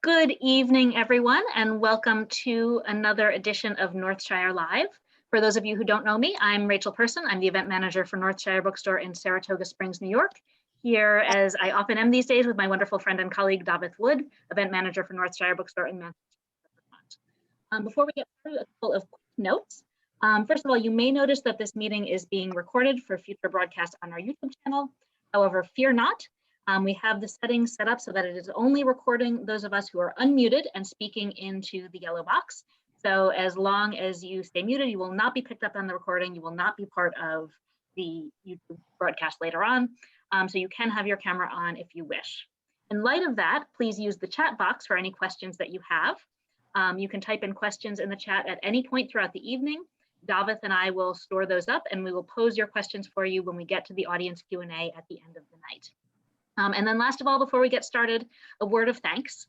Good evening, everyone, and welcome to another edition of Northshire Live. For those of you who don't know me, I'm Rachel Person. I'm the event manager for Northshire Bookstore in Saratoga Springs, New York. Here, as I often am these days, with my wonderful friend and colleague, Davith Wood, event manager for Northshire Bookstore in Massachusetts. Before we get started, a couple of quick notes. First of all, you may notice that this meeting is being recorded for future broadcast on our YouTube channel. However, fear not. We have the settings set up so that it is only recording those of us who are unmuted and speaking into the yellow box. So as long as you stay muted, you will not be picked up on the recording. You will not be part of the YouTube broadcast later on. So you can have your camera on if you wish. In light of that, please use the chat box for any questions that you have. You can type in questions in the chat at any point throughout the evening. Davith and I will store those up and we will pose your questions for you when we get to the audience Q&A at the end of the night. And then last of all, before we get started, a word of thanks.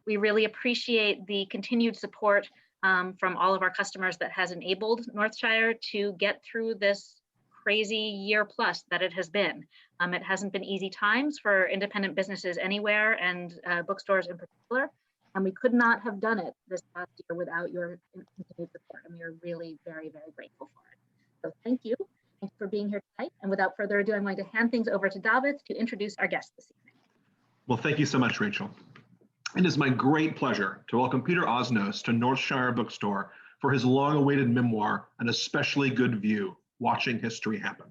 We really appreciate the continued support from all of our customers that has enabled Northshire to get through this crazy year plus that it has been. It hasn't been easy times for independent businesses anywhere and bookstores in particular. And we could not have done it this past year without your continued support. And we are really very, very grateful for it. So thank you. Thank you for being here tonight. And without further ado, I'm going to hand things over to Davith to introduce our guest this evening. Well, thank you so much, Rachel. It is my great pleasure to welcome Peter Osnos to Northshire Bookstore for his long-awaited memoir, An Especially Good View, Watching History Happen.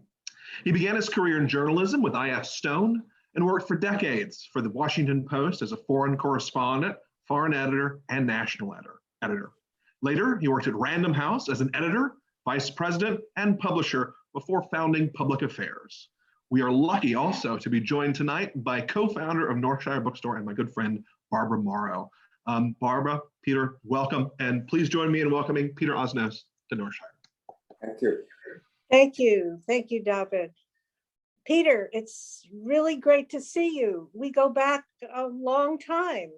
He began his career in journalism with I.F. Stone and worked for decades for the Washington Post as a foreign correspondent, foreign editor, and national editor. Later, he worked at Random House as an editor, vice president, and publisher before founding PublicAffairs. We are lucky also to be joined tonight by co-founder of Northshire Bookstore and my good friend, Barbara Morrow. Barbara, Peter, welcome, and please join me in welcoming Peter Osnos to Northshire. Thank you. Thank you. Thank you, David. Peter, it's really great to see you. We go back a long time.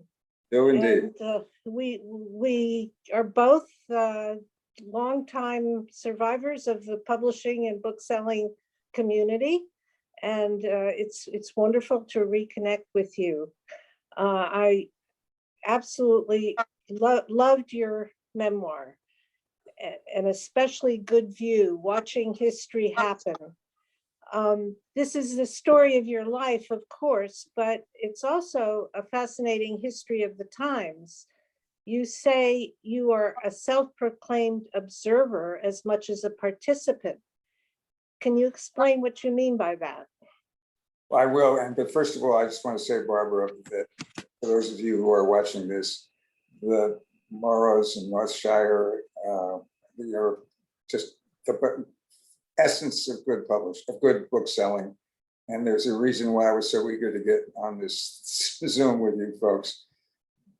Do indeed. And, we are both longtime survivors of the publishing and bookselling community, and it's wonderful to reconnect with you. I absolutely loved your memoir, An Especially Good View, Watching History Happen. This is the story of your life, of course, but it's also a fascinating history of the times. You say you are a self-proclaimed observer as much as a participant. Can you explain what you mean by that? Well, I will, but first of all, I just want to say, Barbara, that for those of you who are watching this, the Morrows and Northshire, you're just the essence of good bookselling. And there's a reason why I was so eager to get on this Zoom with you folks,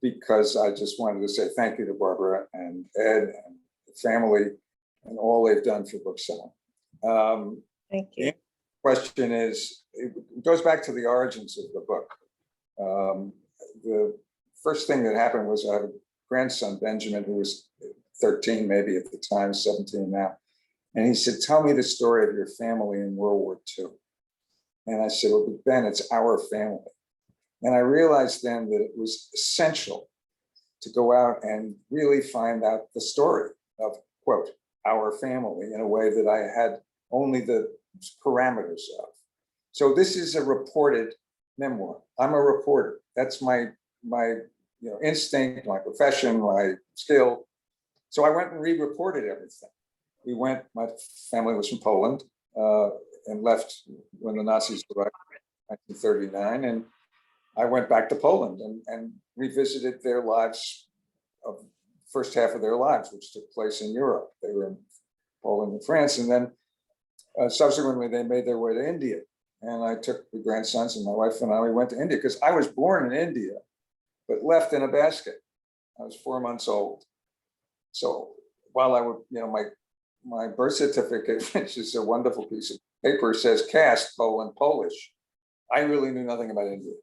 because I just wanted to say thank you to Barbara and Ed and the family and all they've done for bookselling. Thank you. The question is, it goes back to the origins of the book. The first thing that happened was I have a grandson, Benjamin, who was 13 maybe at the time, 17 now. And he said, tell me the story of your family in World War II. And I said, well, Ben, it's our family. And I realized then that it was essential to go out and really find out the story of, quote, our family in a way that I had only the parameters of. So this is a reported memoir. I'm a reporter. That's my instinct, my profession, my skill. So I went and re-reported everything. My family was from Poland and left when the Nazis arrived in 1939. And I went back to Poland and revisited their lives, of first half of their lives, which took place in Europe. They were in Poland and France. And then subsequently, they made their way to India. And I took the grandsons and my wife and I, we went to India because I was born in India, but left in a basket. I was 4 months old. So while I would, my birth certificate, which is a wonderful piece of paper, says caste, Polish. I really knew nothing about India.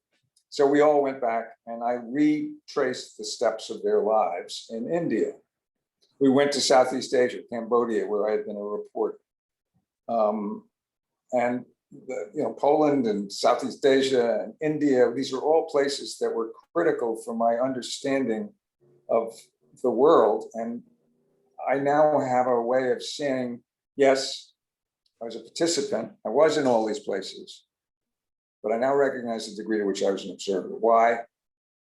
So we all went back and I retraced the steps of their lives in India. We went to Southeast Asia, Cambodia, where I had been a reporter. And Poland and Southeast Asia and India, these are all places that were critical for my understanding of the world. And I now have a way of seeing, yes, I was a participant, I was in all these places, but I now recognize the degree to which I was an observer. Why?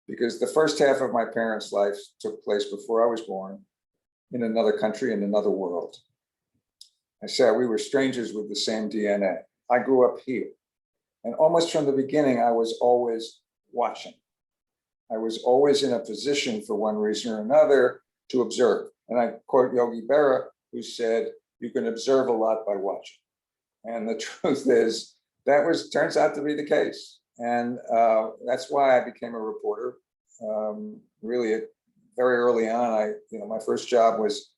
Because the first half of my parents' life took place before I was born in another country, in another world. I said we were strangers with the same DNA. I grew up here. And almost from the beginning, I was always watching. I was always in a position for one reason or another to observe. And I quote Yogi Berra, who said, you can observe a lot by watching. And the truth is, turns out to be the case. And that's why I became a reporter. Really, very early on, my first job was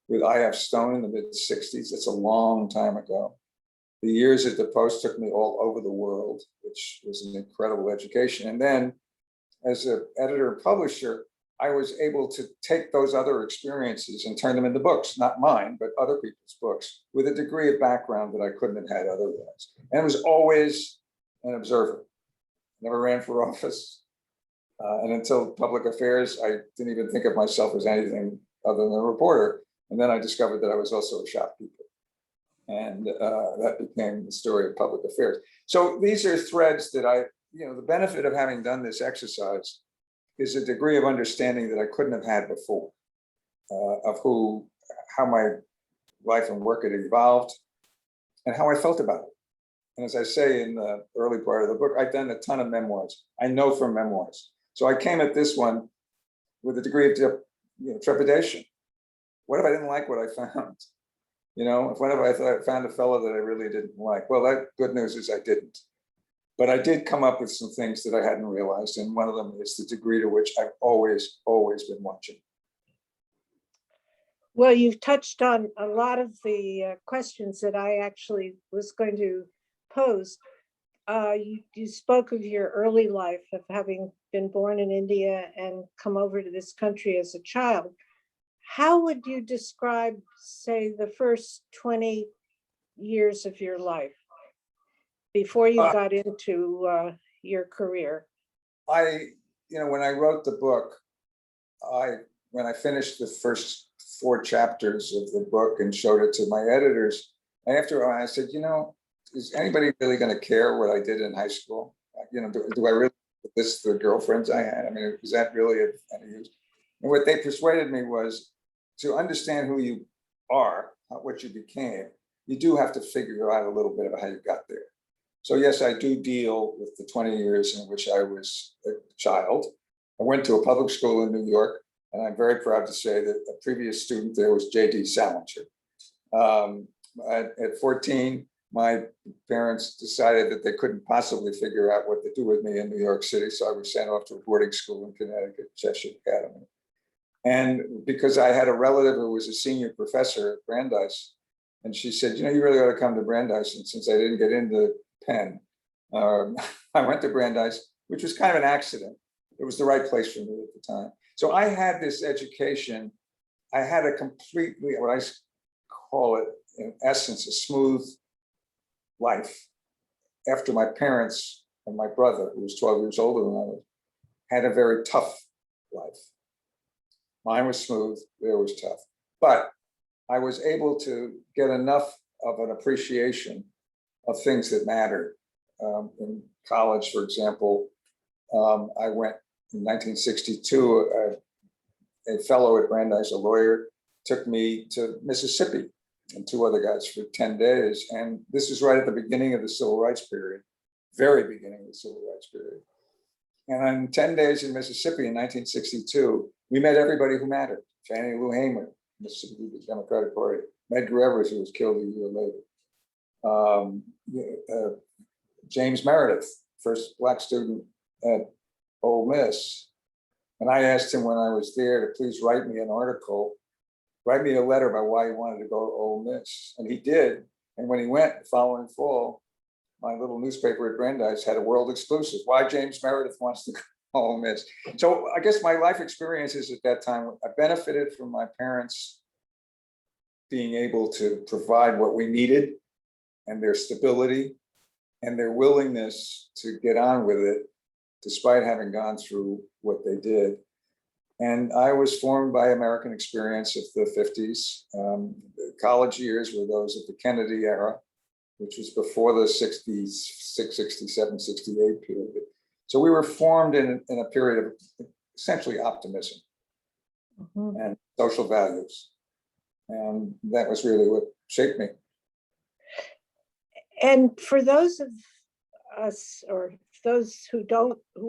with I.F. Stone in the mid-'60s. That's a long time ago. The years at the Post took me all over the world, which was an incredible education. And then as an editor and publisher, I was able to take those other experiences and turn them into books, not mine, but other people's books, with a degree of background that I couldn't have had otherwise. And I was always an observer. Never ran for office. And until Public Affairs, I didn't even think of myself as anything other than a reporter. And then I discovered that I was also a shopkeeper. And that became the story of Public Affairs. So these are threads that the benefit of having done this exercise is a degree of understanding that I couldn't have had before of how my life and work had evolved and how I felt about it. And as I say in the early part of the book, I've done a ton of memoirs. I know from memoirs. So I came at this one with a degree of trepidation. What if I didn't like what I found? What if I found a fellow that I really didn't like? Well, that good news is I didn't. But I did come up with some things that I hadn't realized. And one of them is the degree to which I've always been watching. Well, you've touched on a lot of the questions that I actually was going to pose. You spoke of your early life of having been born in India and come over to this country as a child. How would you describe, say, the first 20 years of your life before you got into your career? When I wrote the book, when I finished the first 4 chapters of the book and showed it to my editors, after I said, is anybody really going to care what I did in high school? Do I really list the girlfriends I had? I mean, is that really of any use? And what they persuaded me was to understand who you are, not what you became. You do have to figure out a little bit about how you got there. So yes, I do deal with the 20 years in which I was a child. I went to a public school in New York, and I'm very proud to say that a previous student there was J.D. Salinger. At 14, my parents decided that they couldn't possibly figure out what to do with me in New York City, so I was sent off to a boarding school in Connecticut, Cheshire Academy. And because I had a relative who was a senior professor at Brandeis, and she said, you really ought to come to Brandeis. And since I didn't get into Penn, I went to Brandeis, which was kind of an accident. It was the right place for me at the time. So I had this education. I had a completely, what I call it, in essence, a smooth life after my parents and my brother, who was 12 years older than I was, had a very tough life. Mine was smooth, theirs was tough. But I was able to get enough of an appreciation of things that mattered. In college, for example, I went in 1962, a fellow at Brandeis, a lawyer, took me to Mississippi and 2 other guys for 10 days. And this is right at the beginning of the Civil Rights period, very beginning of the Civil Rights period. And on 10 days in Mississippi in 1962, we met everybody who mattered. Fannie Lou Hamer, Mississippi Democratic Party, Medgar Evers, who was killed a year later. James Meredith, first Black student at Ole Miss. And I asked him when I was there to please write me an article, write me a letter about why he wanted to go to Ole Miss. And he did. And when he went the following fall, my little newspaper at Brandeis had a world exclusive, why James Meredith wants to go to Ole Miss. So I guess my life experiences at that time, I benefited from my parents being able to provide what we needed and their stability and their willingness to get on with it, despite having gone through what they did. And I was formed by American experience of the 50s. The college years were those of the Kennedy era, which was before the 66, 67, 68 period. So we were formed in a period of essentially optimism and social values. And that was really what shaped me. And for those of us, or those who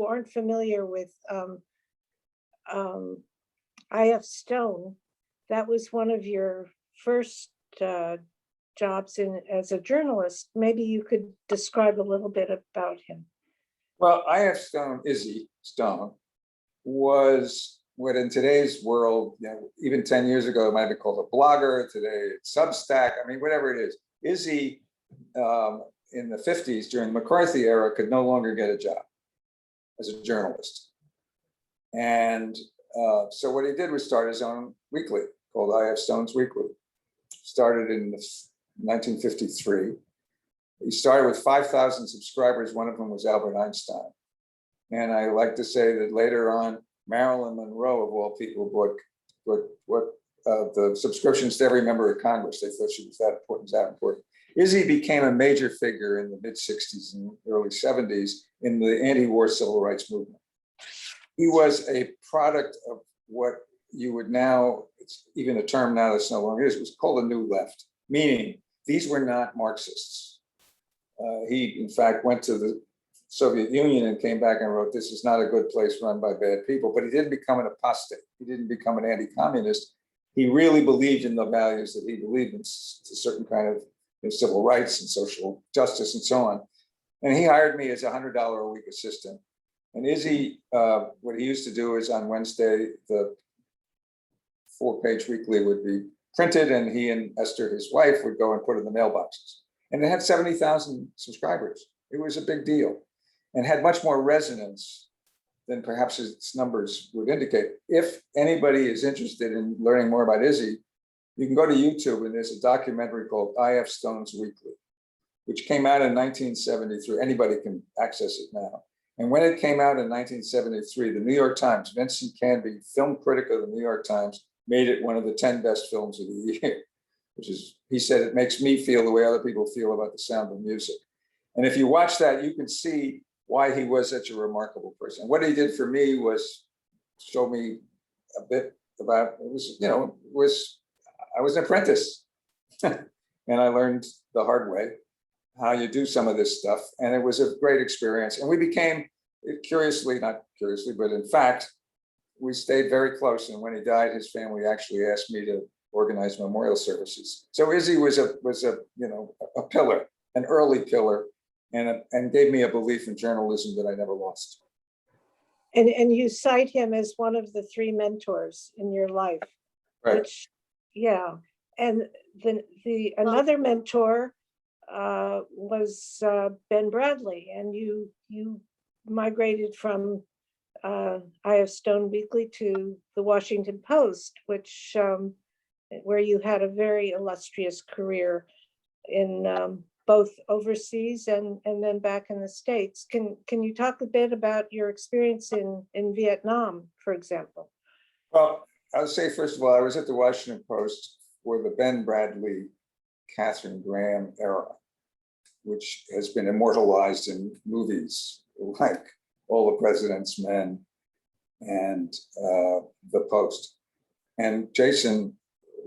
aren't familiar with I.F. Stone, that was one of your first jobs as a journalist. Maybe you could describe a little bit about him. Well, I.F. Stone, Izzy Stone, was what in today's world, even 10 years ago, it might be called a blogger. Today, it's Substack. I mean, whatever it is. Izzy, in the 50s, during the McCarthy era, could no longer get a job as a journalist. And so what he did was start his own weekly called I.F. Stone's Weekly. Started in 1953. He started with 5,000 subscribers. One of them was Albert Einstein. And I like to say that later on, Marilyn Monroe, of all people, bought the subscriptions to every member of Congress. They thought she was that important. Izzy became a major figure in the mid-60s and early 70s in the anti-war civil rights movement. He was a product of what you would now, it's even a term now that's no longer is, was called the New Left, meaning these were not Marxists. He, in fact, went to the Soviet Union and came back and wrote, "This is not a good place run by bad people," but he didn't become an apostate. He didn't become an anti-communist. He really believed in the values that he believed in, to a certain kind of civil rights and social justice and so on. And he hired me as a $100 a week assistant. And Izzy, what he used to do is on Wednesday, the 4-page weekly would be printed, and he and Esther, his wife, would go and put it in the mailboxes. And it had 70,000 subscribers. It was a big deal and had much more resonance than perhaps its numbers would indicate. If anybody is interested in learning more about Izzy, you can go to YouTube, and there's a documentary called I.F. Stone's Weekly, which came out in 1973. Anybody can access it now. And when it came out in 1973, the New York Times, Vincent Canby, film critic of the New York Times, made it one of the 10 best films of the year, which is, he said, it makes me feel the way other people feel about the sound of music. And if you watch that, you can see why he was such a remarkable person. What he did for me was show me a bit about, it was, I was an apprentice. And I learned the hard way how you do some of this stuff. And it was a great experience. And we became, not curiously, but in fact, we stayed very close. And when he died, his family actually asked me to organize memorial services. So Izzy was a pillar, an early pillar, and gave me a belief in journalism that I never lost. And you cite him as one of the 3 mentors in your life, Right. which, yeah. And the another mentor was Ben Bradley, and you migrated from I.F. Stone Weekly to the Washington Post, which where you had a very illustrious career in both overseas and then back in the States. Can you talk a bit about your experience in Vietnam, for example? Well, I'll say, first of all, I was at the Washington Post for the Ben Bradley, Katharine Graham era, which has been immortalized in movies like All the President's Men and The Post. And Jason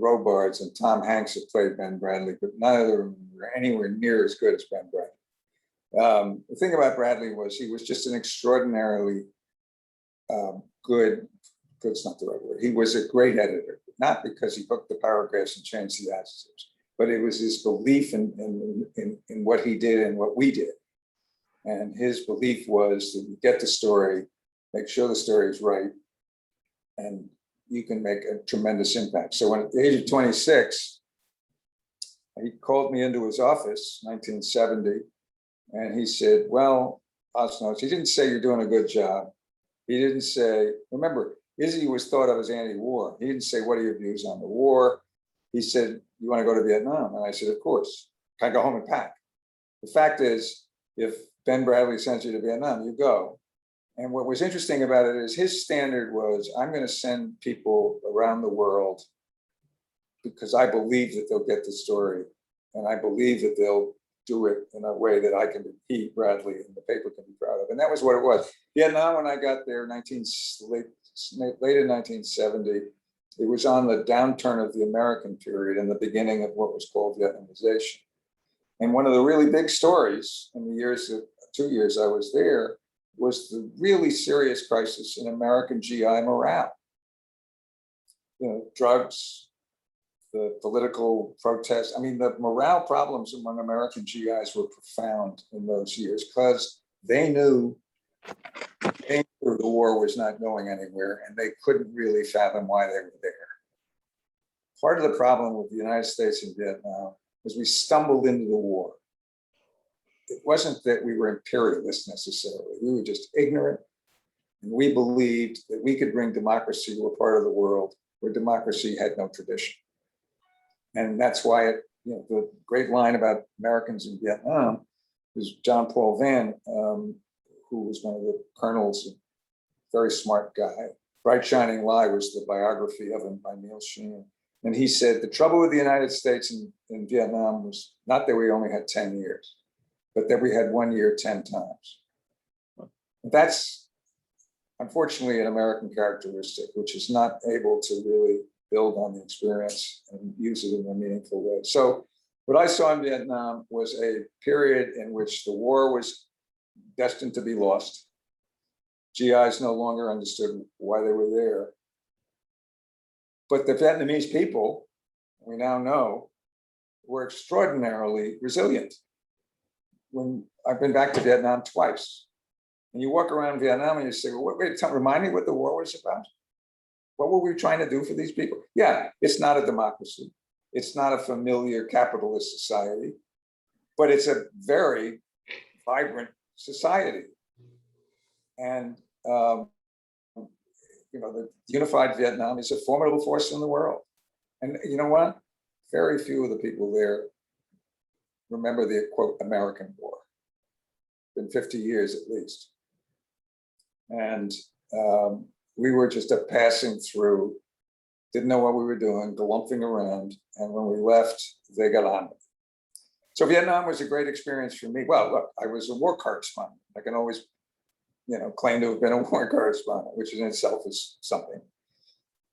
Robards and Tom Hanks have played Ben Bradley, but none of them were anywhere near as good as Ben Bradley. The thing about Bradley was he was just an extraordinarily good's not the right word. He was a great editor, not because he hooked the paragraphs and changed the adjectives, but it was his belief in what he did and what we did. And his belief was that you get the story, make sure the story is right, and you can make a tremendous impact. So when at the age of 26, he called me into his office, 1970, and he said, "Well, Osnos," he didn't say you're doing a good job. He didn't say, remember, Izzy was thought of as anti-war. He didn't say, "What are your views on the war?" He said, "You want to go to Vietnam?" And I said, "Of course. Can I go home and pack?" The fact is, if Ben Bradley sends you to Vietnam, you go. And what was interesting about it is his standard was, I'm going to send people around the world because I believe that they'll get the story. And I believe that they'll do it in a way that I can be Bradley and the paper can be proud of. And that was what it was. Vietnam, when I got there, late in 1970, it was on the downturn of the American period and the beginning of what was called Vietnamization. And one of the really big stories in the 2 years I was there was the really serious crisis in American GI morale. You know, drugs, the political protests. I mean, the morale problems among American GIs were profound in those years because they knew the war was not going anywhere and they couldn't really fathom why they were there. Part of the problem with the United States and Vietnam was we stumbled into the war. It wasn't that we were imperialists necessarily. We were just ignorant. And we believed that we could bring democracy to a part of the world where democracy had no tradition. And that's why the great line about Americans in Vietnam is John Paul Vann, who was one of the colonels, a very smart guy. Bright Shining Lie was the biography of him by Neil Sheehan. And he said, the trouble with the United States and Vietnam was not that we only had 10 years, but that we had 1 year 10 times. That's unfortunately an American characteristic, which is not able to really build on the experience and use it in a meaningful way. So what I saw in Vietnam was a period in which the war was destined to be lost. GIs no longer understood why they were there. But the Vietnamese people, we now know, were extraordinarily resilient. When I've been back to Vietnam twice, and you walk around Vietnam and you say, well, wait, remind me what the war was about. What were we trying to do for these people? Yeah, it's not a democracy. It's not a familiar capitalist society, but it's a very vibrant society. And the unified Vietnam is a formidable force in the world. And you know what? Very few of the people there remember the, quote, American War. Been 50 years at least. And we were just a passing through, didn't know what we were doing, galumphing around. And when we left, they got on with it. So Vietnam was a great experience for me. Well, look, I was a war correspondent. I can always, claim to have been a war correspondent, which in itself is something.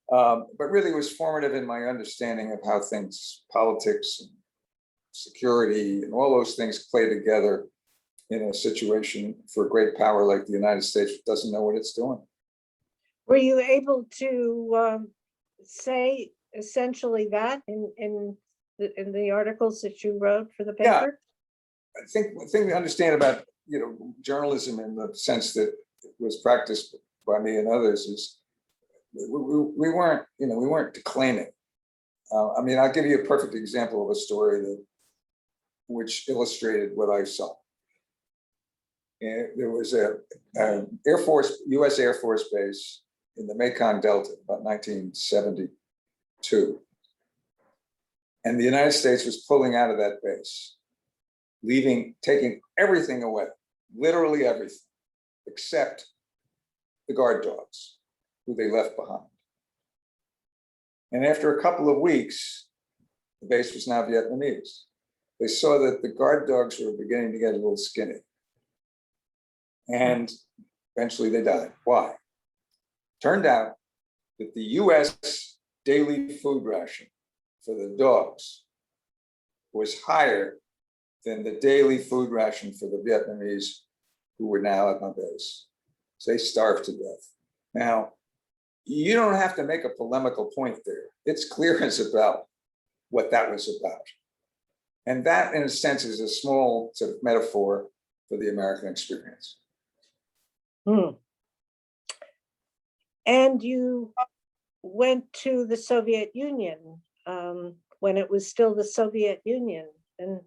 But really was formative in my understanding of how things, politics and security and all those things play together in a situation for a great power like the United States, which doesn't know what it's doing. Were you able to say essentially that in the articles that you wrote for the paper? Yeah. I think the thing to understand about journalism in the sense that it was practiced by me and others is we weren't declaiming. I'll give you a perfect example of a story which illustrated what I saw. And there was a U.S. Air Force base in the Mekong Delta, about 1972. And the United States was pulling out of that base, taking everything away, literally everything, except the guard dogs, who they left behind. And after a couple of weeks, the base was now Vietnamese. They saw that the guard dogs were beginning to get a little skinny. And eventually they died. Why? Turned out that the US daily food ration for the dogs was higher than the daily food ration for the Vietnamese who were now at my base. So they starved to death. Now, you don't have to make a polemical point there. It's clear as about what that was about. And that, in a sense, is a small sort of metaphor for the American experience. And you went to the Soviet Union when it was still the Soviet Union. And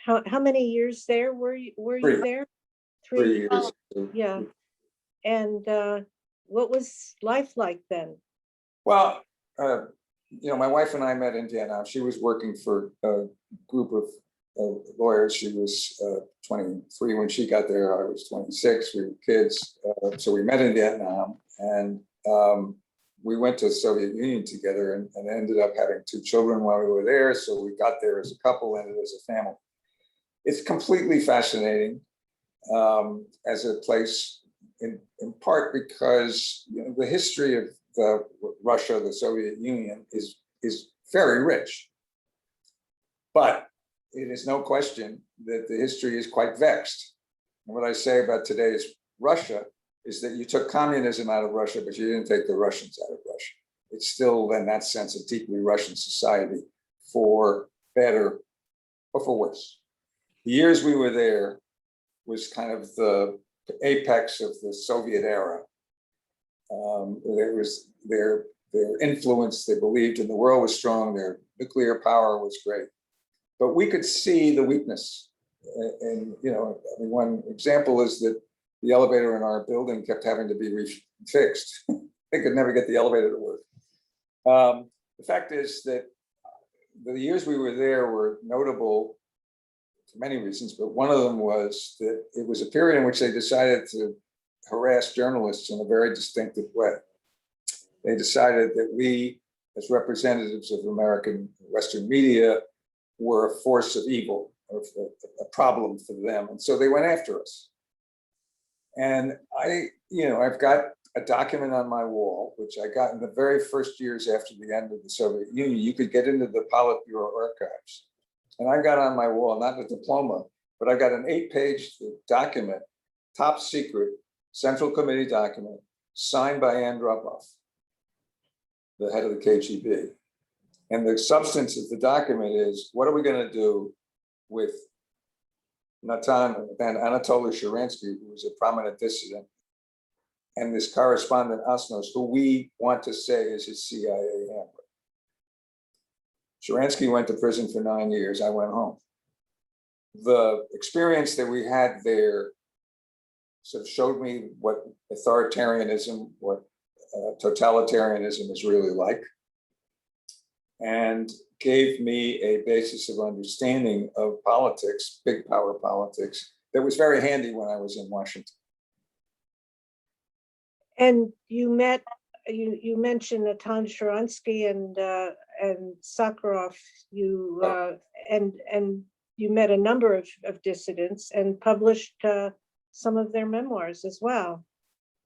how many years there were you there? 3 years. Yeah. And what was life like then? Well, my wife and I met in Vietnam. She was working for a group of lawyer. She was 23 when she got there. I was 26. We were kids. So we met in Vietnam, and we went to the Soviet Union together and ended up having 2 children while we were there. So we got there as a couple, ended as a family. It's completely fascinating as a place, in part because the history of Russia, the Soviet Union, is very rich. But it is no question that the history is quite vexed. And what I say about today's Russia is that you took communism out of Russia, but you didn't take the Russians out of Russia. It's still, in that sense, a deeply Russian society, for better or for worse. The years we were there was kind of the apex of the Soviet era. There was their influence, they believed in the world was strong, their nuclear power was great. But we could see the weakness. And, one example is that the elevator in our building kept having to be fixed. They could never get the elevator to work. The fact is that the years we were there were notable for many reasons, but one of them was that it was a period in which they decided to harass journalists in a very distinctive way. They decided that we, as representatives of American Western media, were a force of evil, or a problem for them. And so they went after us. And I've got a document on my wall, which I got in the very first years after the end of the Soviet Union. You could get into the Politburo archives. And I got on my wall, not a diploma, but I got an 8-page document, top secret, Central Committee document, signed by Andropov, the head of the KGB. And the substance of the document is, what are we going to do with Anatoly Sharansky, who was a prominent dissident, and this correspondent Osnos, who we want to say is his CIA handler. Sharansky went to prison for 9 years. I went home. The experience that we had there sort of showed me what authoritarianism, what totalitarianism is really like, and gave me a basis of understanding of politics, big power politics, that was very handy when I was in Washington. And you mentioned Natan Sharansky and Sakharov. And you met a number of dissidents and published some of their memoirs as well.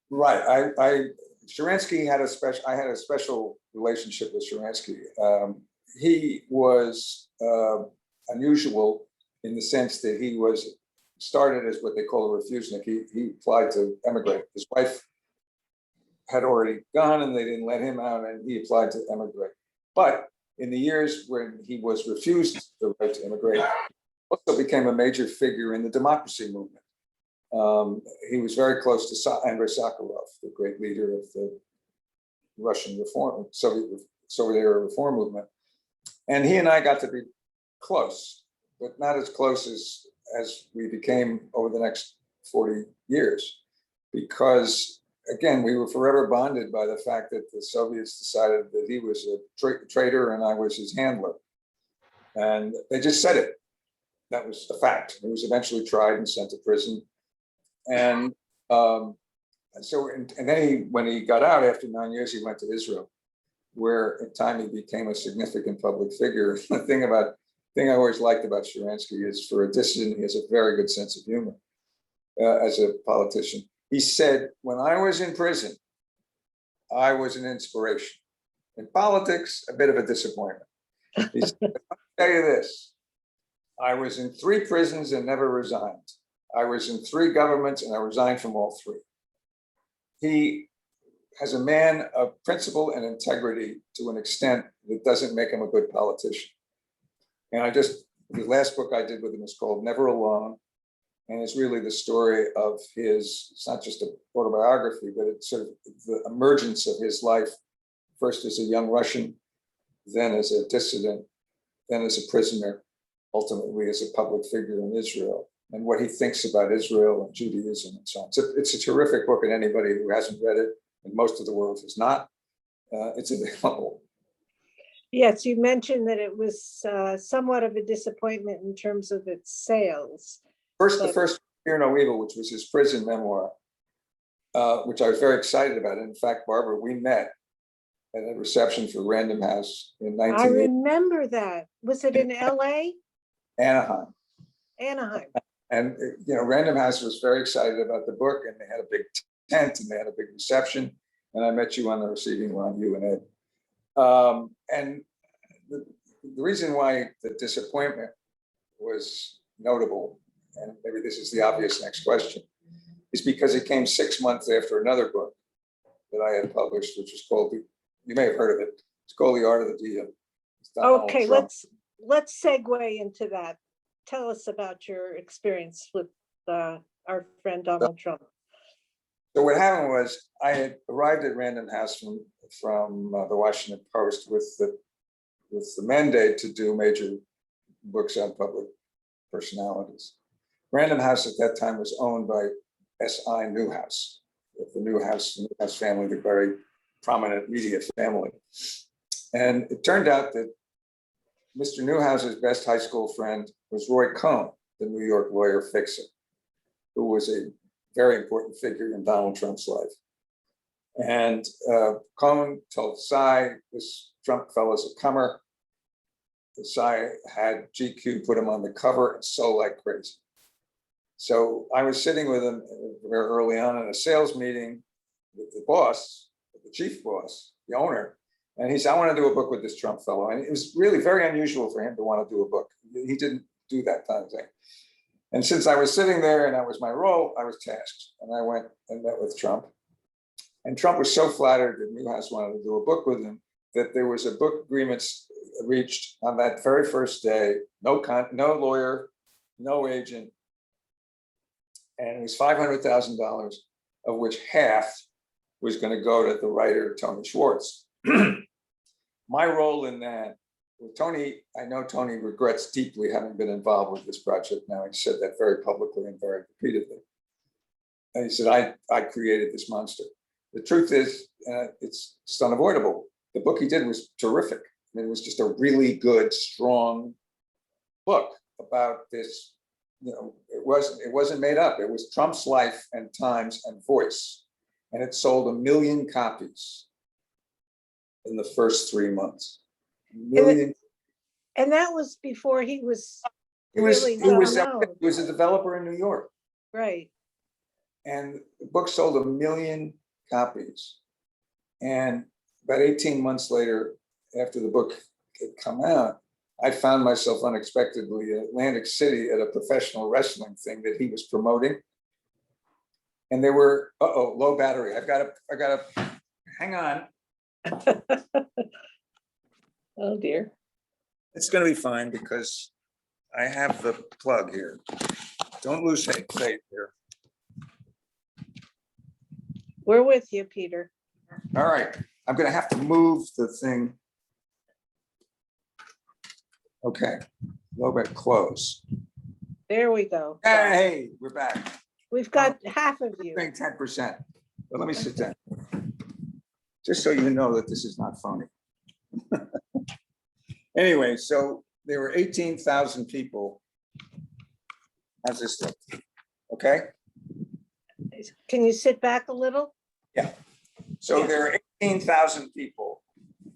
Right. Sharansky had I had a special relationship with Sharansky. He was unusual in the sense that he was started as what they call a refusenik. He applied to emigrate. His wife had already gone and they didn't let him out, and he applied to emigrate. But in the years when he was refused the right to immigrate, he also became a major figure in the democracy movement. He was very close to Andrei Sakharov, the great leader of the Russian Soviet era reform movement. And he and I got to be close, but not as close as we became over the next 40 years, because again, we were forever bonded by the fact that the Soviets decided that he was a traitor and I was his handler. And they just said it. That was a fact. He was eventually tried and sent to prison. And then when he got out after 9 years, he went to Israel, where in time he became a significant public figure. The thing I always liked about Sharansky is, for a dissident, he has a very good sense of humor as a politician. He said, when I was in prison, I was an inspiration. In politics, a bit of a disappointment. He said, I'll tell you this, I was in 3 prisons and never resigned. I was in 3 governments and I resigned from all 3. He has a man of principle and integrity to an extent that doesn't make him a good politician. And the last book I did with him is called Never Alone. And it's really the story of it's not just an autobiography, but it's sort of the emergence of his life, first as a young Russian, then as a dissident, then as a prisoner, ultimately as a public figure in Israel, and what he thinks about Israel and Judaism and so on. It's a terrific book, and anybody who hasn't read it, and most of the world has not, it's available. Yes, you mentioned that it was somewhat of a disappointment in terms of its sales. The But- first Fear No Evil, which was his prison memoir, which I was very excited about. In fact, Barbara, we met at a reception for Random House in I 1980, remember that. Was it in LA? Anaheim. Anaheim. And, Random House was very excited about the book, and they had a big tent and they had a big reception. And I met you on the receiving line, you and Ed. And the reason why the disappointment was notable, and maybe this is the obvious next question, is because it came 6 months after another book that I had published, which was called, you may have heard of it, it's called The Art of the Deal. Okay, let's segue into that. Tell us about your experience with our friend Donald Trump. So what happened was I had arrived at Random House from the Washington Post with the mandate to do major books on public personalities. Random House at that time was owned by S.I. Newhouse, the Newhouse family, the very prominent media family. And it turned out that Mr. Newhouse's best high school friend was Roy Cohn, the New York lawyer fixer, who was a very important figure in Donald Trump's life. And Cohn told Cy, this Trump fellow's a comer. Cy had GQ put him on the cover and sold like crazy. So I was sitting with him very early on in a sales meeting with the boss, the chief boss, the owner. And he said, I want to do a book with this Trump fellow. And it was really very unusual for him to want to do a book. He didn't do that kind of thing. And since I was sitting there and that was my role, I was tasked. And I went and met with Trump. And Trump was so flattered that Newhouse wanted to do a book with him that there was a book agreement reached on that very first day. No lawyer, no agent. And it was $500,000, of which half was going to go to the writer, Tony Schwartz. My role in that, Tony, I know Tony regrets deeply having been involved with this project now. He said that very publicly and very repeatedly. And he said, I created this monster. The truth is, it's unavoidable. The book he did was terrific. I mean, it was just a really good, strong book about this. It wasn't made up. It was Trump's life and times and voice. And it sold 1 million copies in the first 3 months. And that was before he was He was well-known. He was a developer in New York. Right. And the book sold 1 million copies. And about 18 months later, after the book had come out, I found myself unexpectedly in Atlantic City at a professional wrestling thing that he was promoting. And they were, low battery. I gotta, hang on. Oh dear. It's gonna be fine because I have the plug here. Don't lose faith here. We're with you, Peter. All right, I'm gonna have to move the thing. Okay, low bat close. There we go. Hey, we're back. We've got half of you. 10%. But let me sit down. Just so you know that this is not phony. Anyway, so there were 18,000 people. How's this look? Okay. Can you sit back a little? Yeah. So there are 18,000 people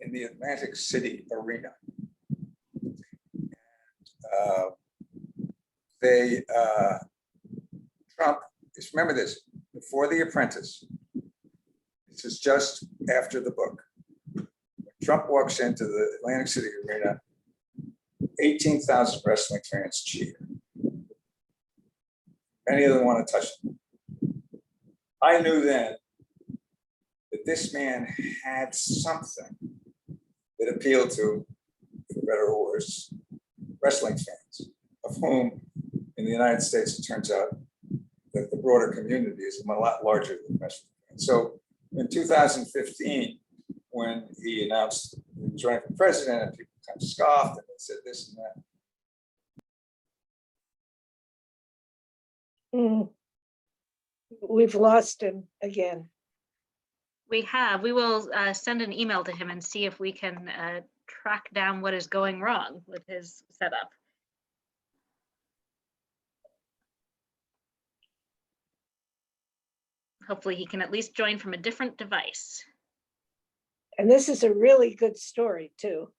in the Atlantic City arena. Trump, just remember this, before The Apprentice, this is just after the book. When Trump walks into the Atlantic City arena, 18,000 wrestling fans cheer. Many of them want to touch him. I knew then that this man had something that appealed to, for better or worse, wrestling fans, of whom in the United States, it turns out that the broader community is a lot larger than wrestling fans. So in 2015, when he announced he was running for president, and people kind of scoffed and they said this and that. We've lost him again. We have. We will send an email to him and see if we can track down what is going wrong with his setup. Hopefully he can at least join from a different device. And this is a really good story too.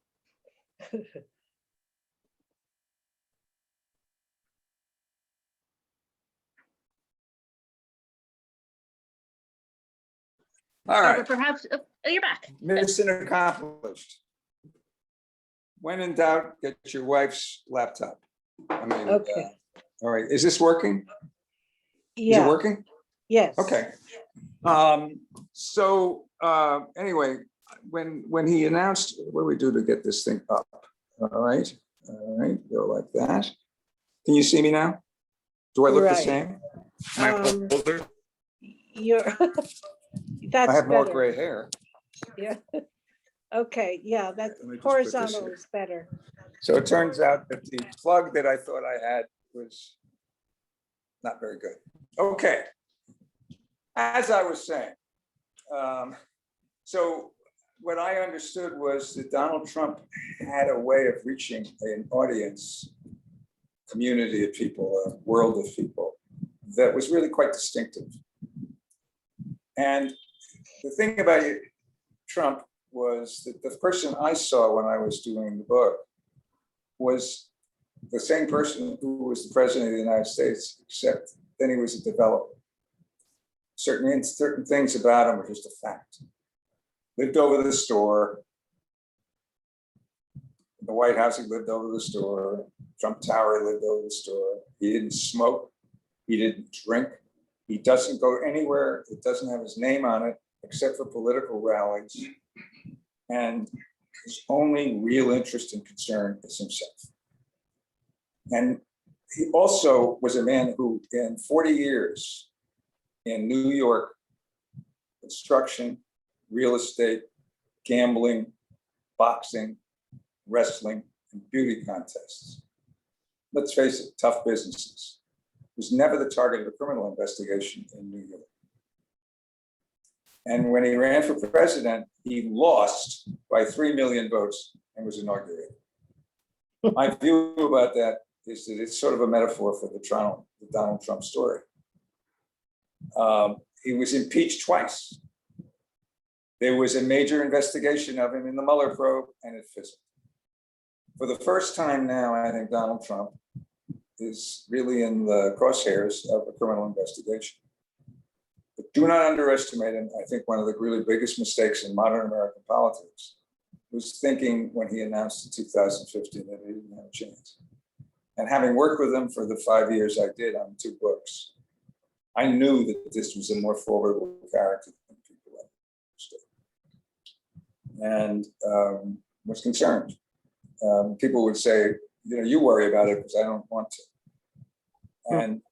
All Barbara, right, perhaps, oh, you're back. mission accomplished. When in doubt, get your wife's laptop. I mean, Okay. all right, is this working? Is it Yeah, working? yes. Okay. Anyway, when he announced, what do we do to get this thing up? All right, go like that. Can you see me now? Do I look the Right. same? Am I older? You're, that's I have more better. gray hair. Yeah. Okay, yeah, that Let me just put this horizontal here. is better. So it turns out that the plug that I thought I had was not very good. Okay. As I was saying, so what I understood was that Donald Trump had a way of reaching an audience, community of people, a world of people that was really quite distinctive. And the thing about Trump was that the person I saw when I was doing the book was the same person who was the president of the United States, except then he was a developer. Certain things about him were just a fact. Lived over the store. The White House, he lived over the store. Trump Tower, he lived over the store. He didn't smoke. He didn't drink. He doesn't go anywhere. It doesn't have his name on it, except for political rallies. And his only real interest and concern is himself. And he also was a man who, in 40 years in New York, construction, real estate, gambling, boxing, wrestling, and beauty contests. Let's face it, tough businesses. Was never the target of a criminal investigation in New York. And when he ran for president, he lost by 3 million votes and was inaugurated. My view about that is that it's sort of a metaphor for the Donald Trump story. He was impeached twice. There was a major investigation of him in the Mueller probe, and it fizzled. For the first time now, I think Donald Trump is really in the crosshairs of a criminal investigation. But do not underestimate him. I think one of the really biggest mistakes in modern American politics was thinking when he announced in 2015 that he didn't have a chance. And having worked with him for the 5 years I did on 2 books, I knew that this was a more formidable character than people understood. And was concerned. People would say, you worry about it because I don't want to. And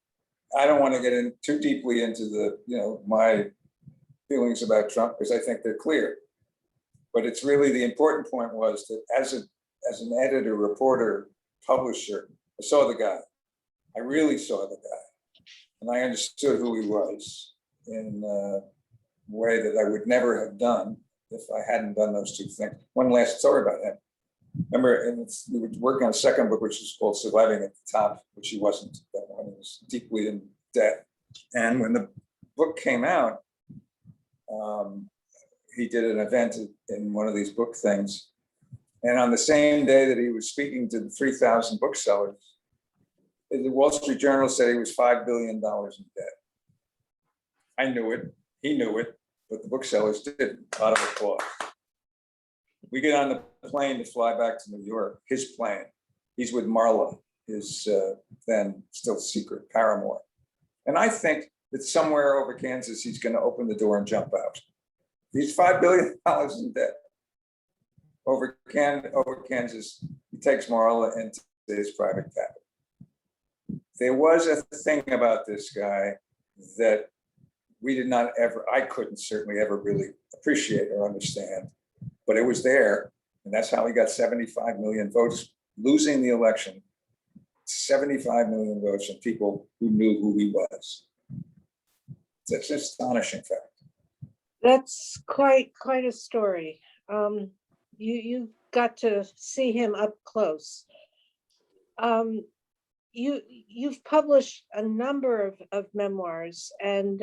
I don't want to get in too deeply into the, my feelings about Trump because I think they're clear. But it's really the important point was that as an editor, reporter, publisher, I saw the guy. I really saw the guy. And I understood who he was in a way that I would never have done if I hadn't done those 2 things. One last story about him. Remember, we were working on a second book, which is called Surviving at the Top, which he wasn't. That one was deeply in debt. And when the book came out, he did an event in one of these book things. And on the same day that he was speaking to the 3,000 booksellers, the Wall Street Journal said he was $5 billion in debt. I knew it, he knew it, but the booksellers didn't. A lot of applause. We get on the plane to fly back to New York, his plane. He's with Marla, his then still secret paramour. And I think that somewhere over Kansas, he's going to open the door and jump out. He's $5 billion in debt. Over Kansas, he takes Marla into his private capital. There was a thing about this guy that we did not ever, I couldn't certainly ever really appreciate or understand, but it was there. And that's how he got 75 million votes, losing the election, 75 million votes from people who knew who he was. It's an astonishing fact. That's quite a story. You got to see him up close. You've published a number of memoirs, and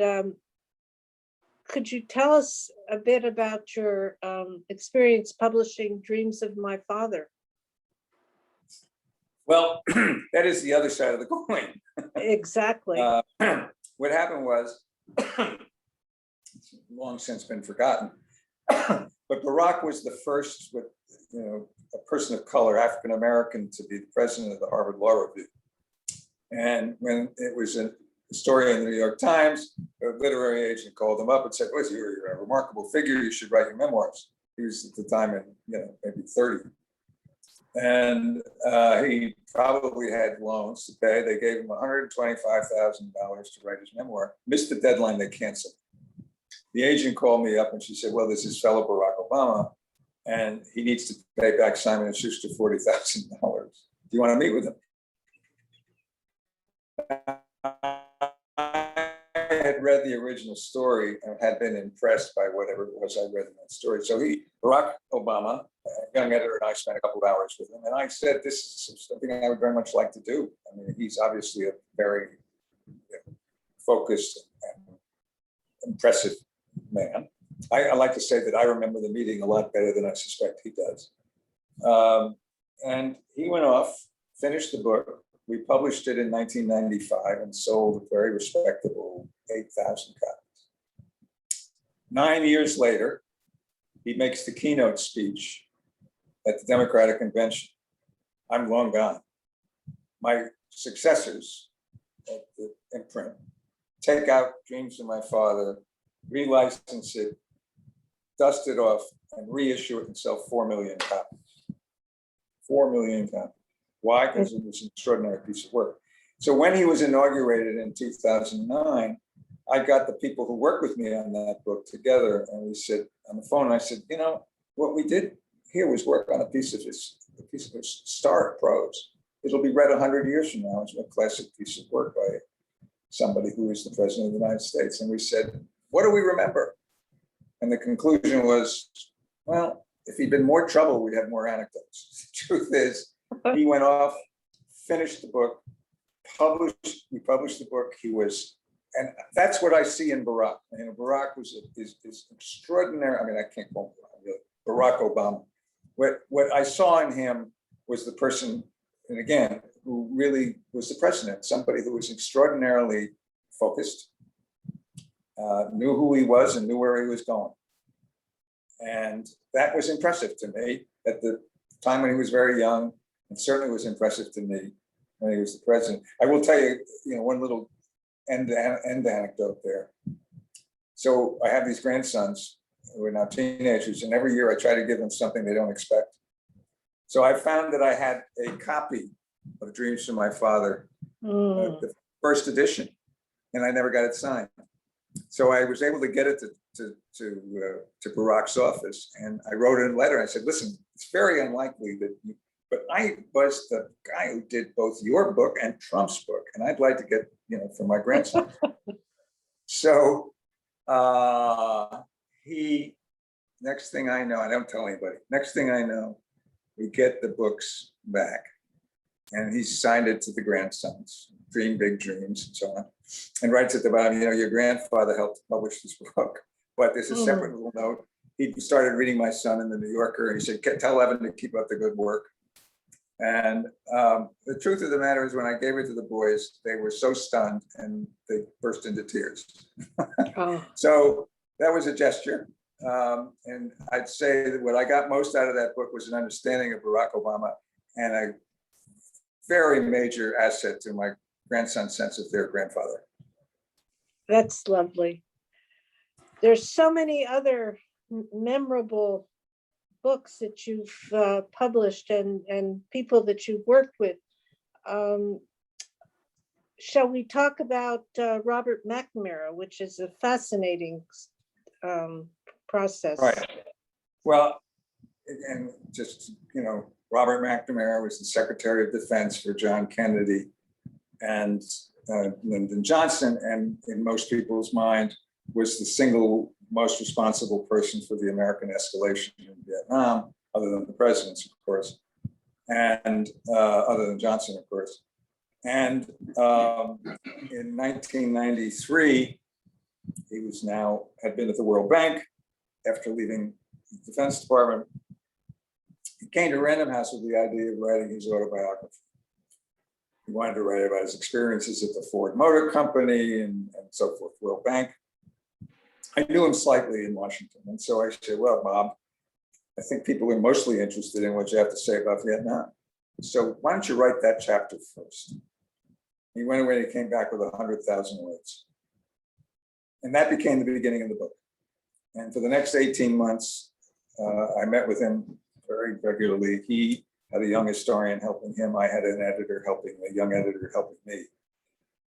could you tell us a bit about your experience publishing Dreams of My Father? Well, that is the other side of the coin. Exactly. What happened was, it's long since been forgotten, but Barack was the first, with a person of color, African American, to be the president of the Harvard Law Review. And when it was a story in the New York Times, a literary agent called him up and said, "Well, you're a remarkable figure. You should write your memoirs." He was at the time in maybe 30. And he probably had loans to pay. They gave him $125,000 to write his memoir. Missed the deadline, they canceled. The agent called me up and she said, "Well, this is fellow Barack Obama, and he needs to pay back Simon & Schuster $40,000. Do you want to meet with him?" I had read the original story and had been impressed by whatever it was I read in that story. So Barack Obama, young editor, and I spent a couple of hours with him. And I said, "This is something I would very much like to do." I mean, he's obviously a very focused and impressive man. I like to say that I remember the meeting a lot better than I suspect he does. And he went off, finished the book. We published it in 1995 and sold a very respectable 8,000 copies. 9 years later, he makes the keynote speech at the Democratic Convention. I'm long gone. My successors at the imprint take out Dreams of My Father, relicense it, dust it off, and reissue it and sell 4 million copies. 4 million copies. Why? Because it was an extraordinary piece of work. So when he was inaugurated in 2009, I got the people who worked with me on that book together, and we said on the phone, I said, what we did here was work on a piece of his historic prose. It'll be read 100 years from now as a classic piece of work by somebody who is the president of the United States. And we said, what do we remember? And the conclusion was, well, if he'd been more trouble, we'd have more anecdotes. The truth is, he went off, finished the book, we published the book. And that's what I see in Barack. Barack is extraordinary. I mean, I can't call him Barack Obama. What I saw in him was the person, and again, who really was the president, somebody who was extraordinarily focused, knew who he was and knew where he was going. And that was impressive to me at the time when he was very young, and certainly was impressive to me when he was the president. I will tell you, one little end anecdote there. So I have these grandsons who are now teenagers, and every year I try to give them something they don't expect. So I found that I had a copy of Dreams from My Father, the first edition, and I never got it signed. So I was able to get it to Barack's office, and I wrote in a letter. I said, "Listen, it's very unlikely that but I was the guy who did both your book and Trump's book, and I'd like to get, for my grandson." So next thing I know, I don't tell anybody, next thing I know, we get the books back, and he signed it to the grandsons, Dream Big Dreams, and so on, and writes at the bottom, "Your grandfather helped publish this book." But there's a separate little note. He started reading my son in the New Yorker, and he said, "Tell Evan to keep up the good work." And the truth of the matter is, when I gave it to the boys, they were so stunned and they burst into tears. So that was a gesture. And I'd say that what I got most out of that book was an understanding of Barack Obama and a very major asset to my grandson's sense of their grandfather. That's lovely. There's so many other memorable books that you've published and people that you've worked with. Shall we talk about Robert Mcnamara, which is a fascinating process? Right. Well, and just, Robert Mcnamara was the Secretary of Defense for John Kennedy and Lyndon Johnson, and in most people's mind was the single most responsible person for the American escalation in Vietnam, other than the presidents, of course, and other than Johnson, of course. And in 1993, he had been at the World Bank after leaving the Defense Department. He came to Random House with the idea of writing his autobiography. He wanted to write about his experiences at the Ford Motor Company and so forth, World Bank. I knew him slightly in Washington. And so I said, well, Bob, I think people are mostly interested in what you have to say about Vietnam. So why don't you write that chapter first? He went away and he came back with 100,000 words. And that became the beginning of the book. And for the next 18 months, I met with him very regularly. He had a young historian helping him. I had an editor helping, a young editor helping me.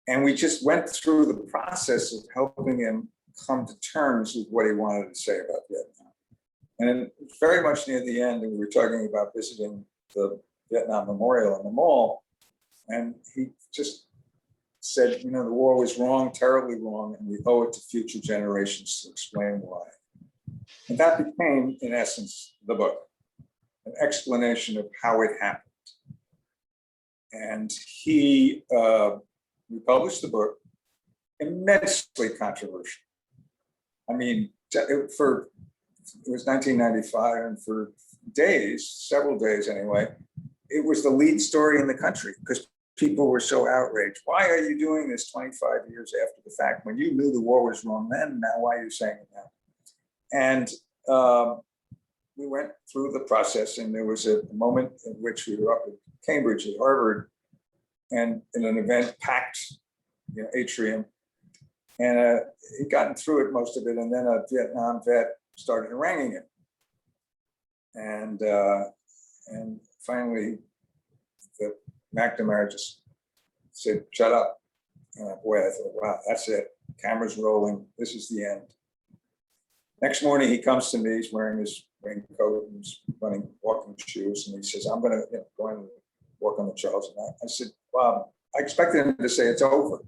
And we just went through the process of helping him come to terms with what he wanted to say about Vietnam. And very much near the end, we were talking about visiting the Vietnam Memorial in the mall. And he just said, you know, the war was wrong, terribly wrong, and we owe it to future generations to explain why. And that became, in essence, the book, an explanation of how it happened. And we published the book, immensely controversial. I mean, it was 1995, and for days, several days anyway, it was the lead story in the country because people were so outraged. Why are you doing this 25 years after the fact when you knew the war was wrong then? Now, why are you saying it now? And we went through the process, and there was a moment in which we were up at Cambridge at Harvard, and in an event packed, atrium, and he'd gotten through it, most of it, and then a Vietnam vet started haranguing him, and finally, the Mcnamara just said, "Shut up." And boy, I thought, wow, that's it. Camera's rolling. This is the end. Next morning, he comes to me. He's wearing his raincoat and his walking shoes, and he says, "I'm going to go and walk on the Charles." And I said, "Wow." I expected him to say it's over.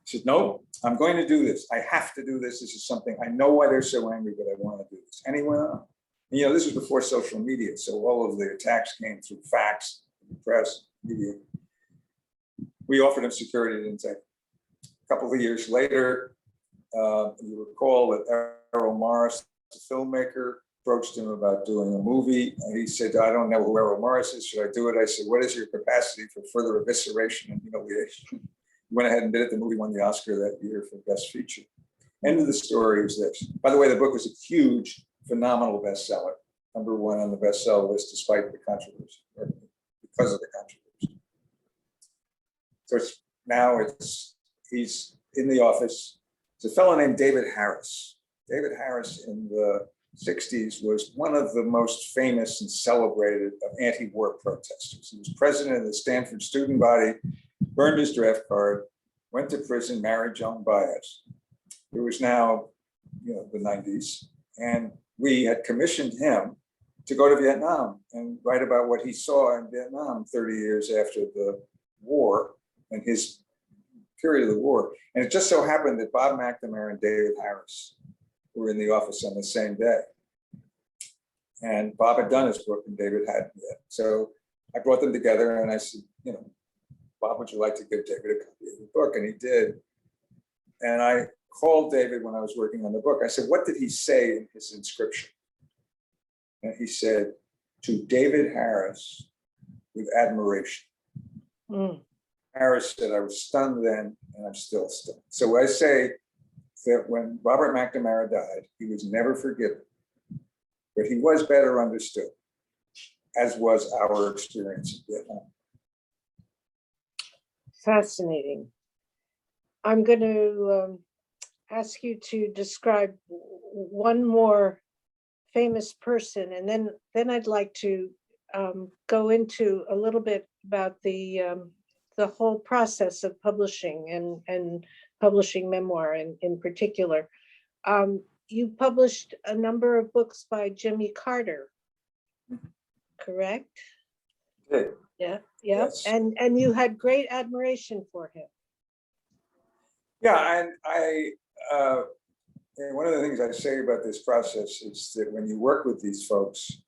He said, "No, I'm going to do this. I have to do this. This is something, I know why they're so angry, but I want to do this." And he went on. And, this was before social media, so all of the attacks came through fax, press, media. We offered him security, didn't take. A couple of years later, you recall that Errol Morris, the filmmaker, approached him about doing a movie. And he said, "I don't know who Errol Morris is. Should I do it?" I said, "What is your capacity for further evisceration and humiliation?" He went ahead and did it. The movie won the Oscar that year for Best Feature. End of the story was this. By the way, the book was a huge, phenomenal bestseller. #1 on the bestseller list, despite the controversy, or because of the controversy. So he's in the office. It's a fellow named David Harris. David Harris in the 60s was one of the most famous and celebrated of anti-war protesters. He was president of the Stanford student body, burned his draft card, went to prison, married Joan Baez. It was now, the 90s. And we had commissioned him to go to Vietnam and write about what he saw in Vietnam 30 years after the war and his period of the war. And it just so happened that Bob McNamara and David Harris were in the office on the same day. And Bob had done his book and David hadn't yet. So I brought them together and I said, "Bob, would you like to give David a copy of the book?" And he did. And I called David when I was working on the book. I said, "What did he say in his inscription?" And he said, "To David Harris with admiration." Mm. Harris said, "I was stunned then, and I'm still stunned." So I say that when Robert McNamara died, he was never forgiven, but he was better understood, as was our experience in Vietnam. Fascinating. I'm going to ask you to describe one more famous person, and then I'd like to go into a little bit about the whole process of publishing and publishing memoir in particular. You published a number of books by Jimmy Carter, correct? Good. Yeah. Yes. And you had great admiration for him. Yeah, and and one of the things I say about this process is that when you work with these folks,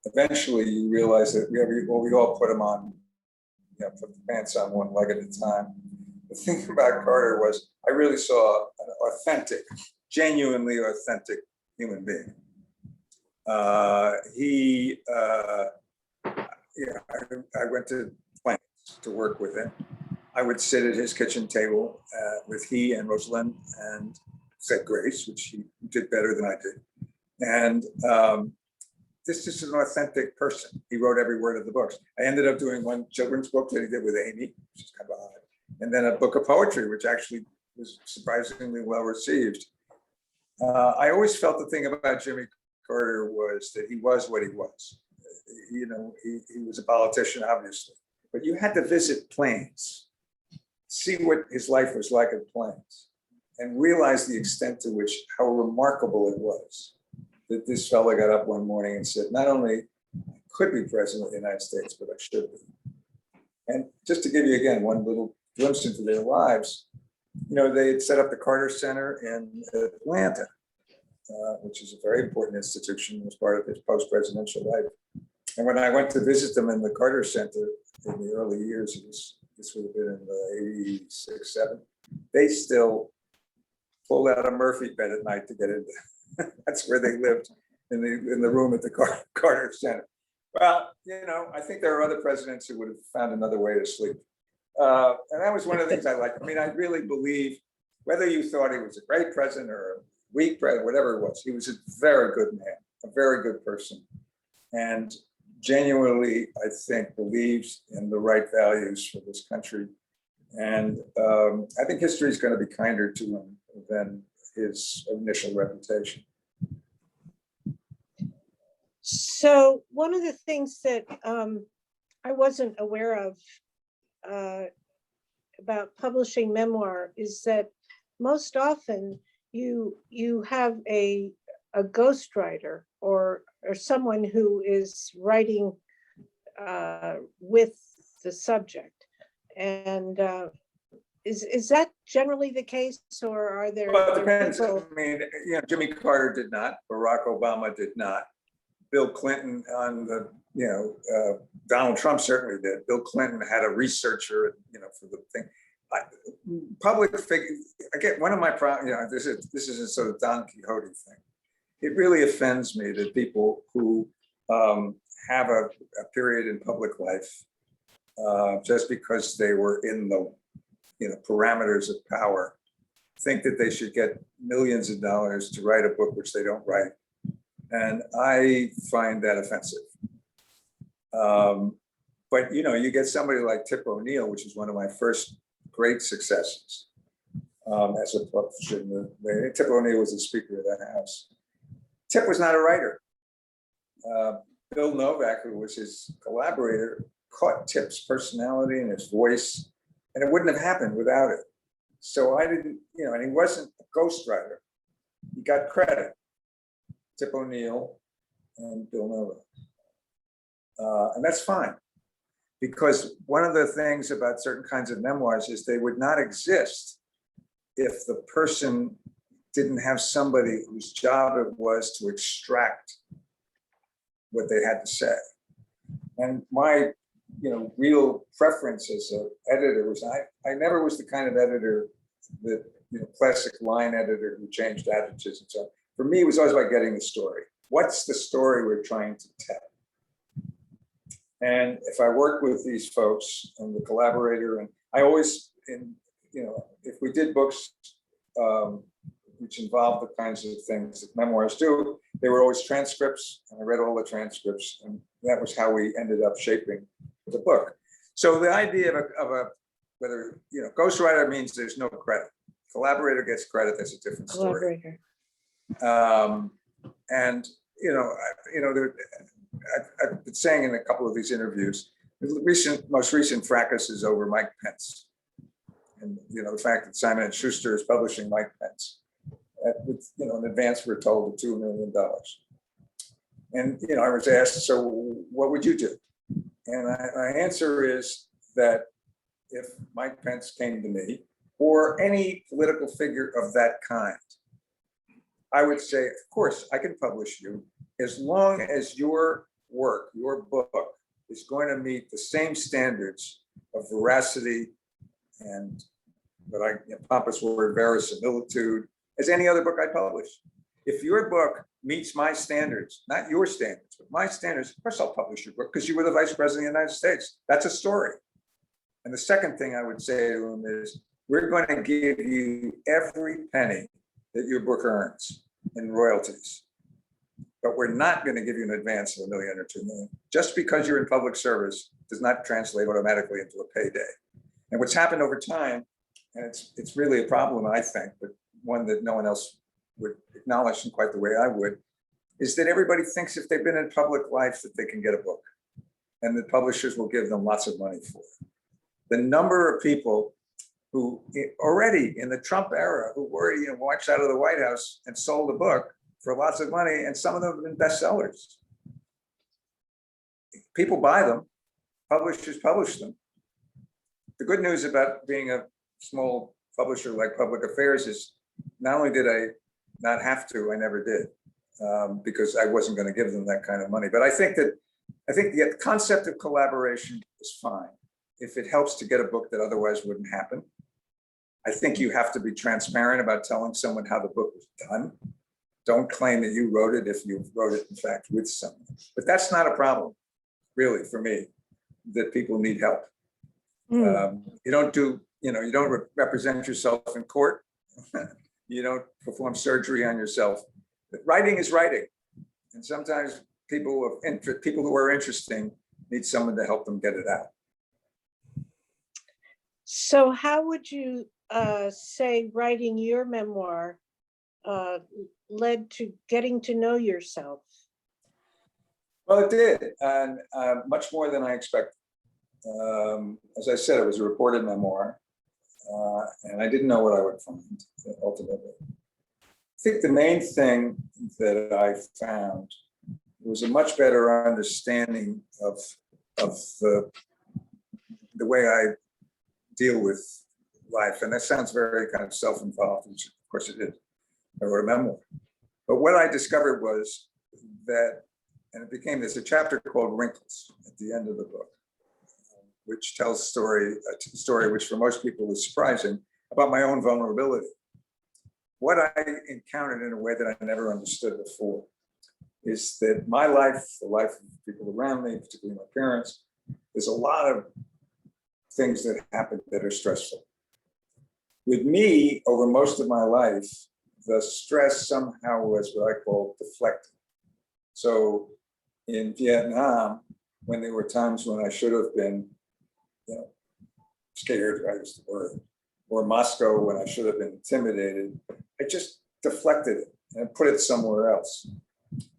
eventually you realize that we all put them on, put the pants on one leg at a time. The thing about Carter was I really saw an authentic, genuinely authentic human being. I went to Plains to work with him. I would sit at his kitchen table with he and Rosalind and said grace, which he did better than I did. And this is an authentic person. He wrote every word of the books. I ended up doing one children's book that he did with Amy, which is kind of odd. And then a book of poetry, which actually was surprisingly well received. I always felt the thing about Jimmy Carter was that he was what he was. He was a politician, obviously, but you had to visit Plains, see what his life was like at Plains, and realize the extent to which, how remarkable it was that this fellow got up one morning and said, not only I could be president of the United States, but I should be. And just to give you, again, one little glimpse into their lives, they had set up the Carter Center in Atlanta, which is a very important institution as part of his post-presidential life. And when I went to visit them in the Carter Center in the early years, this would have been in the 86, 7, they still pulled out a Murphy bed at night to get into. That's where they lived, in the room at the Carter Center. Well, I think there are other presidents who would have found another way to sleep. And that was one of the things I liked. I mean, I really believe, whether you thought he was a great president or a weak president, whatever it was, he was a very good man, a very good person. And genuinely, I think, believes in the right values for this country. And I think history is going to be kinder to him than his initial reputation. So one of the things that I wasn't aware of about publishing memoir is that most often you have a ghostwriter or someone who is writing with the subject. And is that generally the case, or are there? Well, it depends. People? I mean, Jimmy Carter did not. Barack Obama did not. Bill Clinton on the, Donald Trump certainly did. Bill Clinton had a researcher, for the thing. Public figure. Again, one of my problems, this is a sort of Don Quixote thing. It really offends me that people who have a period in public life just because they were in the parameters of power, think that they should get millions of dollars to write a book which they don't write. And I find that offensive. But you get somebody like Tip O'Neill, which is one of my first great successes as a publisher. Tip O'Neill was the Speaker of the House. Tip was not a writer. Bill Novak, who was his collaborator, caught Tip's personality and his voice, and it wouldn't have happened without it. So I didn't, and he wasn't a ghostwriter. He got credit. Tip O'Neill and Bill Novak. And that's fine, because one of the things about certain kinds of memoirs is they would not exist if the person didn't have somebody whose job it was to extract what they had to say. And my real preference as an editor was I never was the kind of editor that, classic line editor who changed adjectives and so on. For me, it was always about getting the story. What's the story we're trying to tell? And if I work with these folks and the collaborator, and I always, if we did books which involved the kinds of things that memoirs do, they were always transcripts, and I read all the transcripts, and that was how we ended up shaping the book. So the idea of a whether ghostwriter means there's no credit. Collaborator gets credit. That's a different story. And I've been saying in a couple of these interviews, the most recent fracas is over Mike Pence, and the fact that Simon & Schuster is publishing Mike Pence with an advance we're told of $2 million. And I was asked, so what would you do? And my answer is that if Mike Pence came to me, or any political figure of that kind, I would say, of course, I can publish you as long as your work, your book, is going to meet the same standards of veracity and pompous word verisimilitude as any other book I publish. If your book meets my standards, not your standards, but my standards, of course I'll publish your book because you were the Vice President of the United States. That's a story. And the second thing I would say to him is, we're going to give you every penny that your book earns in royalties, but we're not going to give you an advance of $1 million or $2 million. Just because you're in public service does not translate automatically into a payday. And what's happened over time, and it's really a problem, I think, but one that no one else would acknowledge in quite the way I would, is that everybody thinks if they've been in public life that they can get a book, and the publishers will give them lots of money for it. The number of people who already in the Trump era, who were, marched out of the White House and sold a book for lots of money, and some of them have been bestsellers. People buy them, publishers publish them. The good news about being a small publisher like PublicAffairs is not only did I not have to, I never did, because I wasn't going to give them that kind of money. But I think the concept of collaboration is fine if it helps to get a book that otherwise wouldn't happen. I think you have to be transparent about telling someone how the book was done. Don't claim that you wrote it if you wrote it, in fact, with someone. But that's not a problem, really, for me, that people need help. You don't represent yourself in court. You don't perform surgery on yourself. But writing is writing. And sometimes people who are interesting need someone to help them get it out. So how would you say writing your memoir led to getting to know yourself? Well, it did, and much more than I expected. As I said, it was a reported memoir, and I didn't know what I would find ultimately. I think the main thing that I found was a much better understanding of the way I deal with life. And that sounds very kind of self-involved, which of course it is. I wrote a memoir. But what I discovered was that, and it became this, a chapter called Wrinkles at the end of the book, which tells a story which for most people is surprising, about my own vulnerability. What I encountered in a way that I never understood before is that my life, the life of people around me, particularly my parents, there's a lot of things that happen that are stressful. With me, over most of my life, the stress somehow was what I call deflected. So in Vietnam, when there were times when I should have been, scared, right, is the word, or Moscow when I should have been intimidated, I just deflected it and put it somewhere else.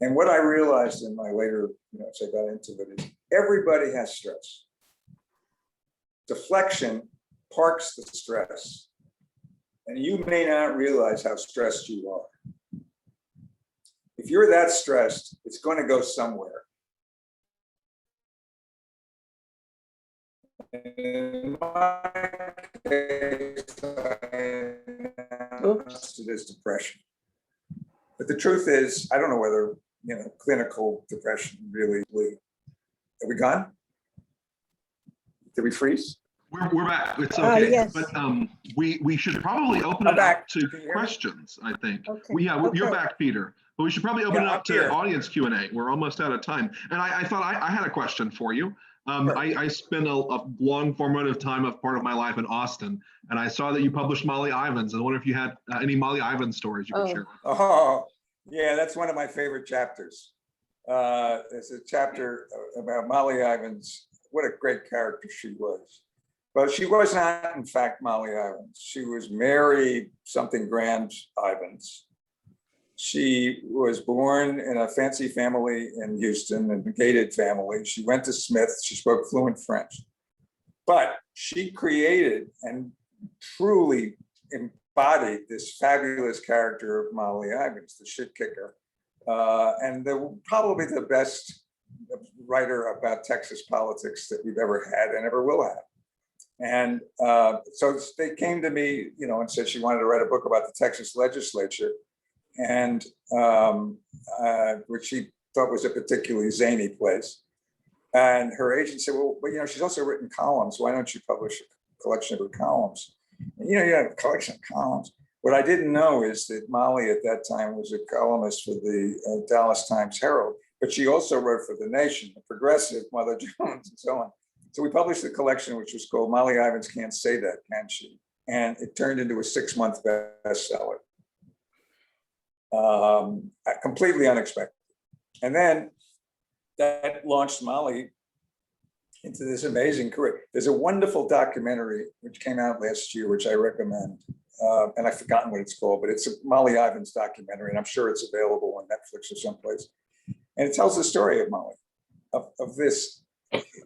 And what I realized in my later, as I got into it, is everybody has stress. Deflection parks the stress. And you may not realize how stressed you are. If you're that stressed, it's going to go somewhere. In my case, it is depression. But the truth is, I don't know whether, clinical depression really. Are we gone? Did we freeze? We're back. It's okay. Yes. But we should probably open it up to questions, I think. Okay. You're back, Peter. But we should probably open it up to audience Q&A. We're almost out of time. And I thought I had a question for you. I spent a long formative time of part of my life in Austin, and I saw that you published Molly Ivins. I wonder if you had any Molly Ivins stories you could share. Oh, yeah, that's one of my favorite chapters. It's a chapter about Molly Ivins. What a great character she was. But she was not, in fact, Molly Ivins. She was Mary something Grand Ivins. She was born in a fancy family in Houston, a gated family. She went to Smith. She spoke fluent French. But she created and truly embodied this fabulous character of Molly Ivins, the shit kicker. And probably the best writer about Texas politics that we've ever had and ever will have. And so they came to me, and said she wanted to write a book about the Texas legislature, and which she thought was a particularly zany place. And her agent said, well, but, you know, she's also written columns. Why don't you publish a collection of her columns? And, you know, you have a collection of columns. What I didn't know is that Molly at that time was a columnist for the Dallas Times Herald, but she also wrote for The Nation, The Progressive, Mother Jones, and so on. So we published a collection which was called Molly Ivins Can't Say That, Can She? And it turned into a 6-month bestseller. Completely unexpected. And then that launched Molly into this amazing career. There's a wonderful documentary which came out last year, which I recommend. And I've forgotten what it's called, but it's a Molly Ivins documentary, and I'm sure it's available on Netflix or someplace. And it tells the story of Molly, of this,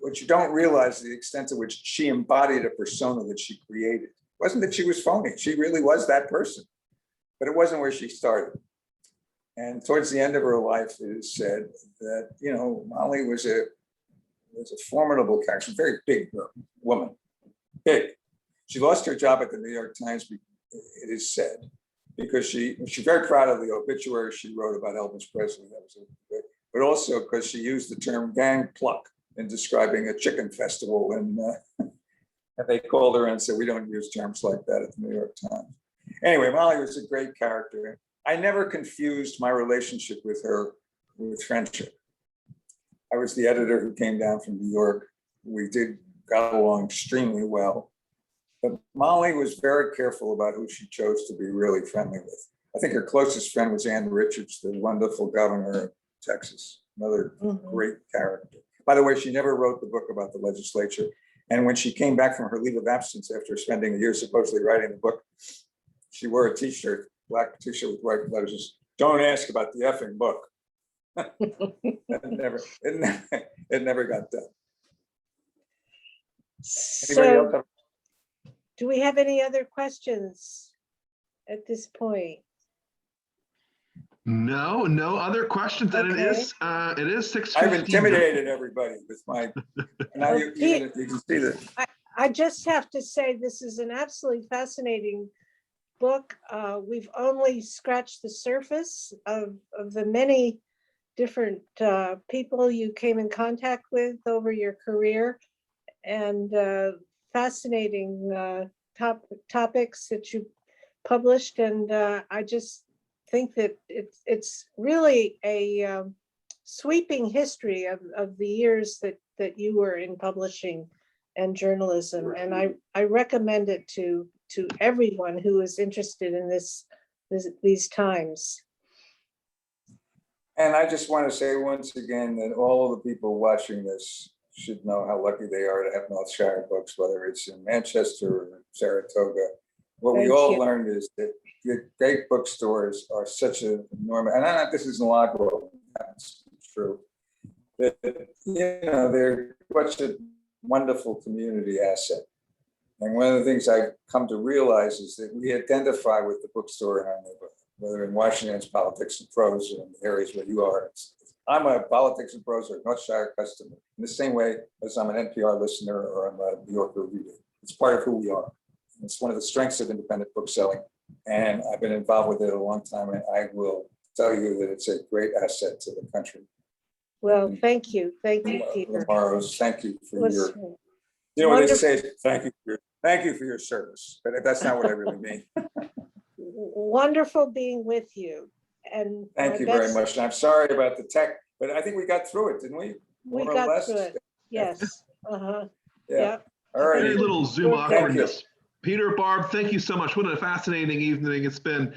what you don't realize the extent to which she embodied a persona that she created. It wasn't that she was phony, she really was that person, but it wasn't where she started. And towards the end of her life, it is said that, you know, Molly was a formidable character, a very big woman, big. She lost her job at the New York Times, it is said, because she's very proud of the obituary she wrote about Elvis Presley. That was but also because she used the term gang pluck in describing a chicken festival. And they called her and said, we don't use terms like that at the New York Times. Anyway, Molly was a great character. I never confused my relationship with her with friendship. I was the editor who came down from New York. We got along extremely well. But Molly was very careful about who she chose to be really friendly with. I think her closest friend was Ann Richards, the wonderful governor of Texas, another great character. By the way, she never wrote the book about the legislature. And when she came back from her leave of absence after spending a year supposedly writing the book, she wore a t-shirt, black t-shirt with white letters, don't ask about the effing book. It never got done. Anybody else? Do we have any other questions at this point? No other questions. And Okay. it is 6:15. I've intimidated everybody with my, now you can see that. I just have to say, this is an absolutely fascinating book. We've only scratched the surface of the many different people you came in contact with over your career, and fascinating topics that you published. And I just think that it's really a sweeping history of the years that you were in publishing and journalism. And I recommend it to everyone who is interested in these times. And I just want to say once again that all of the people watching this should know how lucky they are to have Northshire Books, whether it's in Manchester or Saratoga. What we all learned is that the great bookstores are such an enormous, and I don't know if this is inaugural, that's true, that, you know, they're such a wonderful community asset. And one of the things I've come to realize is that we identify with the bookstore in our neighborhood, whether in Washington's Politics and Prose or in the areas where you are. I'm a Politics and Prose or Northshire customer in the same way as I'm an NPR listener or I'm a New Yorker reader. It's part of who we are. It's one of the strengths of independent bookselling. And I've been involved with it a long time. And I will tell you that it's a great asset to the country. Well, thank you. Thank you, Peter. Morrow, thank you for your, you know what they say, thank you for your service. But that's not what I really mean. Wonderful being with you. And thank you very much. And I'm sorry about the tech, but I think we got through it, didn't we? We got through it. Yes. Yeah. All right. Very little Zoom awkwardness. Peter, Barb, thank you so much. What a fascinating evening it's been.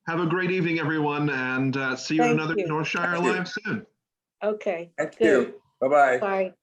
Have a great evening, everyone, and see you in another Northshire Live soon. Okay. Thank you. Bye-bye. Bye.